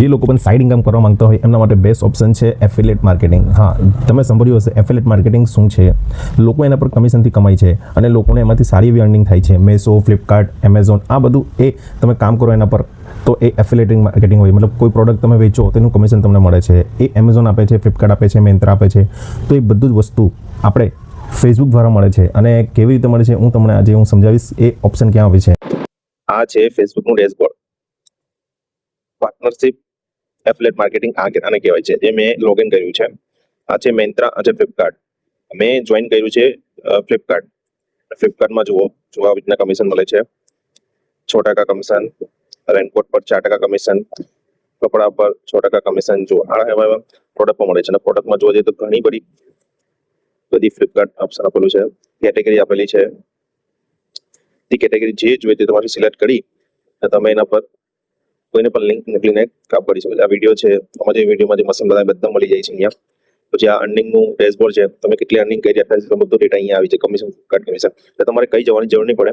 જે લોકો પણ સાઇડ ઇન્કમ કરવા માંગતા હોય એમના માટે બેસ્ટ ઓપ્શન છે એફિલિએટ માર્કેટિંગ. હા, તમે સાંભળ્યું હશે એફિલિએટ માર્કેટિંગ શું છે. લોકો એના પર કમિશનથી કમાય છે અને લોકોને એમાંથી સારી એવી અર્નિંગ થાય છે. મેસો, ફ્લિપકાર્ટ, એમેઝોન આ બધું એ તમે કામ કરો એના પર તો એ એફિલિએટ માર્કેટિંગ હોય. મતલબ કોઈ પ્રોડક્ટ તમે વેચો તેનું કમિશન તમને મળે છે. એ એમેઝોન આપે છે, ફ્લિપકાર્ટ આપે છે, મિંત્રા આપે છે. તો એ બધું જ વસ્તુ આપણે ફેસબુક દ્વારા મળે છે. અને કેવી રીતે મળે છે હું તમને આજે સમજાવીશ. એ ઓપ્શન ક્યાં આવે છે. આ છે ફેસબુકનું ડેશબોર્ડ. પાર્ટનરશિપ એફિલિએટ માર્કેટિંગ આને કહેવાય છે, જે મેં લોગિન કર્યું છે. આ છે મિંત્રા, આ છે ફ્લિપકાર્ટ. મેં જોઈન કર્યું છે ફ્લિપકાર્ટ. ફ્લિપકાર્ટમાં જુઓ આ રીતના કમિશન મળે છે. 6% કમિશન, રેનકોટ પર 4% કમિશન, કપડા પર 6% કમિશન. જુઓ આ એવા પ્રોડક્ટમાં મળે છે. અને પ્રોડક્ટમાં જોવા જઈએ તો ઘણી બધી ફ્લિપકાર્ટ ઓપ્શન આપેલું છે, કેટેગરી આપેલી છે. તે કેટેગરી જે જોઈએ તે તમારે સિલેક્ટ કરી તમે એના પર કોઈને પણ લિંક મોકલીને કામ કરી શકો છો. આ વિડીયો છે, અમારે વિડીયોમાં જે મશીન બધા મળી જાય છે અહીંયા. પછી આ અર્નિંગનું ડેશબોર્ડ છે, તમે કેટલી અર્નિંગ કરી રહ્યા છે બધું ડેટા અહીંયા આવી છે. કમિશન, કમિશન એટલે તમારે કઈ જવાની જરૂર નહીં પડે.